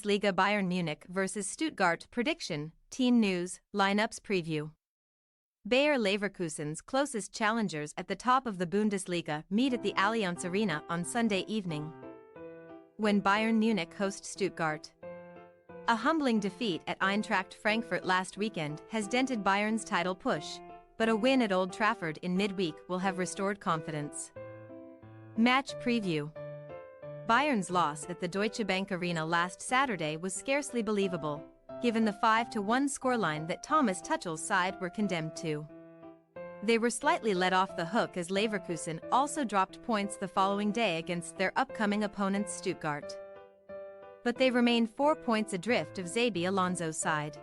Bundesliga Bayern Munich vs Stuttgart prediction, team news, lineups preview. Bayer Leverkusen's closest challengers at the top of the Bundesliga meet at the Allianz Arena on Sunday evening, when Bayern Munich host Stuttgart. A humbling defeat at Eintracht Frankfurt last weekend has dented Bayern's title push, but a win at Old Trafford in midweek will have restored confidence. Match preview. Bayern's loss at the Deutsche Bank Arena last Saturday was scarcely believable, given the 5-1 scoreline that Thomas Tuchel's side were condemned to. They were slightly let off the hook as Leverkusen also dropped points the following day against their upcoming opponent Stuttgart. But they remain 4 points adrift of Xabi Alonso's side.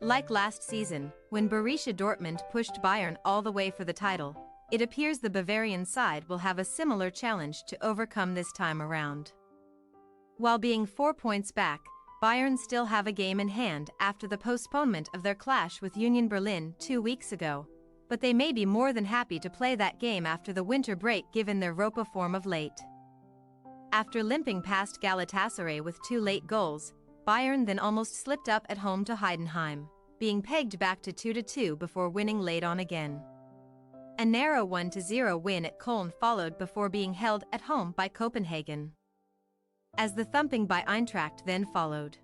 Like last season, when Borussia Dortmund pushed Bayern all the way for the title, it appears the Bavarian side will have a similar challenge to overcome this time around. While being 4 points back, Bayern still have a game in hand after the postponement of their clash with Union Berlin 2 weeks ago, but they may be more than happy to play that game after the winter break given their Europa form of late. After limping past Galatasaray with 2 late goals, Bayern then almost slipped up at home to Heidenheim, being pegged back to 2-2 before winning late on again. A narrow 1-0 win at Köln followed before being held at home by Copenhagen, as the thumping by Eintracht then followed.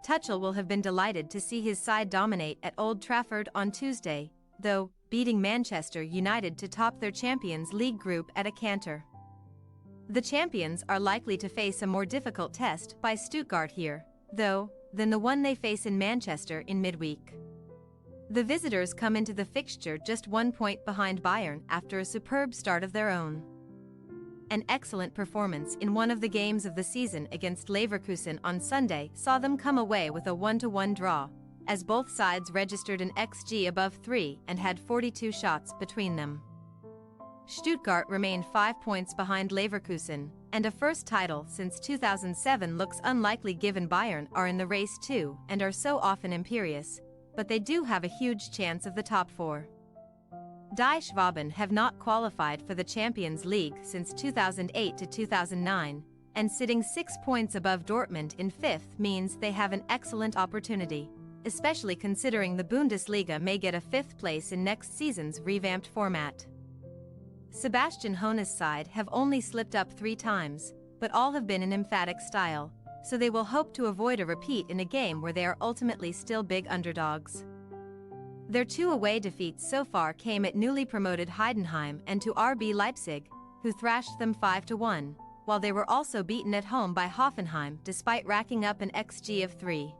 Tuchel will have been delighted to see his side dominate at Old Trafford on Tuesday, though, beating Manchester United to top their Champions League group at a canter. The champions are likely to face a more difficult test by Stuttgart here, though, than the one they face in Manchester in midweek. The visitors come into the fixture just 1 point behind Bayern after a superb start of their own. An excellent performance in one of the games of the season against Leverkusen on Sunday saw them come away with a 1-1 draw, as both sides registered an XG above 3 and had 42 shots between them. Stuttgart remained 5 points behind Leverkusen, and a first title since 2007 looks unlikely given Bayern are in the race too and are so often imperious, but they do have a huge chance of the top 4. Die Schwaben have not qualified for the Champions League since 2008 to 2009, and sitting 6 points above Dortmund in 5th means they have an excellent opportunity, especially considering the Bundesliga may get a 5th place in next season's revamped format. Sebastian Hoeneß's side have only slipped up 3 times, but all have been in emphatic style, so they will hope to avoid a repeat in a game where they are ultimately still big underdogs. Their 2 away defeats so far came at newly promoted Heidenheim and to RB Leipzig, who thrashed them 5-1, while they were also beaten at home by Hoffenheim despite racking up an XG of 3.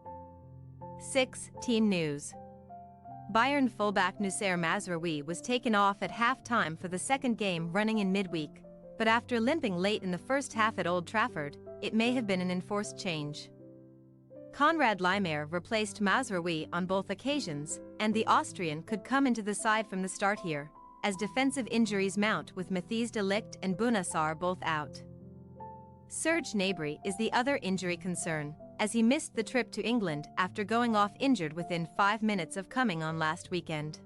6. Team news. Bayern fullback Noussair Mazraoui was taken off at half-time for the second game running in midweek, but after limping late in the first half at Old Trafford, it may have been an enforced change. Konrad Laimer replaced Mazraoui on both occasions, and the Austrian could come into the side from the start here, as defensive injuries mount with Matthijs de Ligt and Bounassar both out. Serge Gnabry is the other injury concern, as he missed the trip to England after going off injured within 5 minutes of coming on last weekend.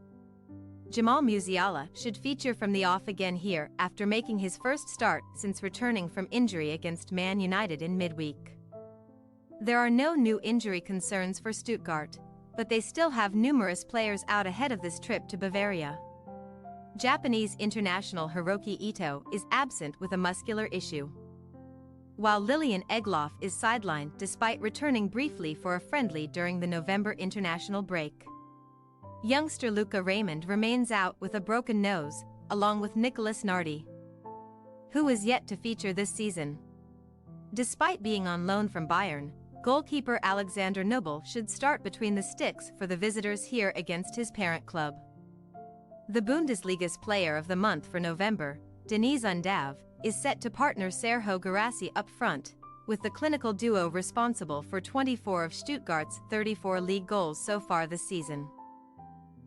Jamal Musiala should feature from the off again here after making his first start since returning from injury against Man United in midweek. There are no new injury concerns for Stuttgart, but they still have numerous players out ahead of this trip to Bavaria. Japanese international Hiroki Ito is absent with a muscular issue, while Lilian Egloff is sidelined despite returning briefly for a friendly during the November international break. Youngster Luca Raymond remains out with a broken nose, along with Nicolas Nardi, who is yet to feature this season. Despite being on loan from Bayern, goalkeeper Alexander Nubel should start between the sticks for the visitors here against his parent club. The Bundesliga's Player of the Month for November, Deniz Undav, is set to partner Serhou Guirassy up front, with the clinical duo responsible for 24 of Stuttgart's 34 league goals so far this season.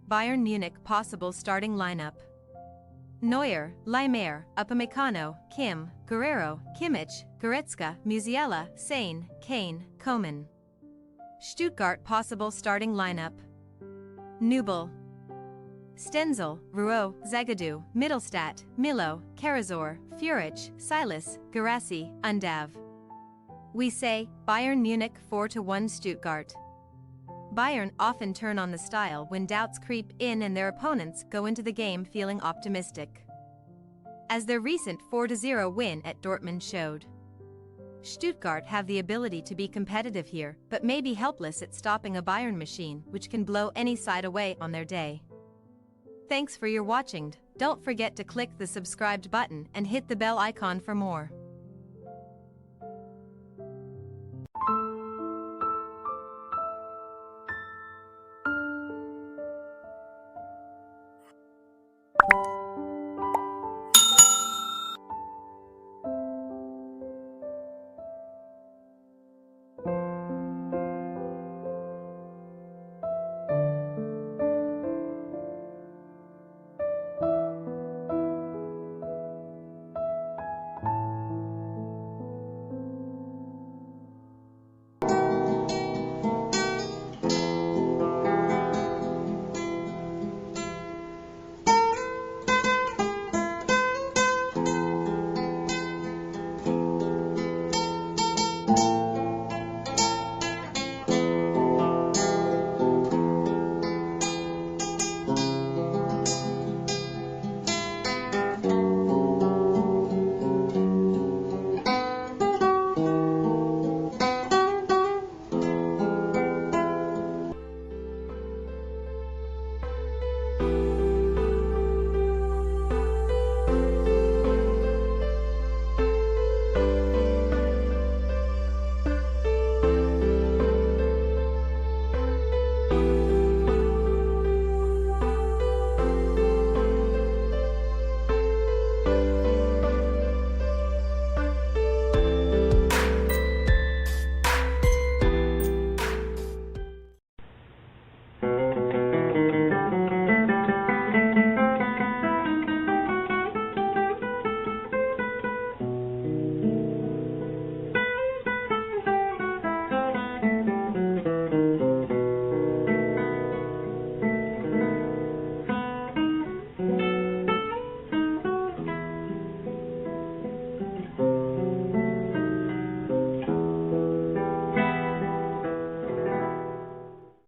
Bayern Munich possible starting lineup: Neuer, Laimer, Upamecano, Kim, Guerrero, Kimmich, Goretzka, Musiala, Sane, Kane, Coman. Stuttgart possible starting lineup: Nubel, Stenzel, Rouault, Zagadou, Mittelstadt, Milo, Karazor, Furic, Silas, Guirassy, Undav. We say, Bayern Munich 4-1 Stuttgart. Bayern often turn on the style when doubts creep in and their opponents go into the game feeling optimistic, as their recent 4-0 win at Dortmund showed. Stuttgart have the ability to be competitive here, but may be helpless at stopping a Bayern machine which can blow any side away on their day. Thanks for your watching. Don't forget to click the subscribed button and hit the bell icon for more.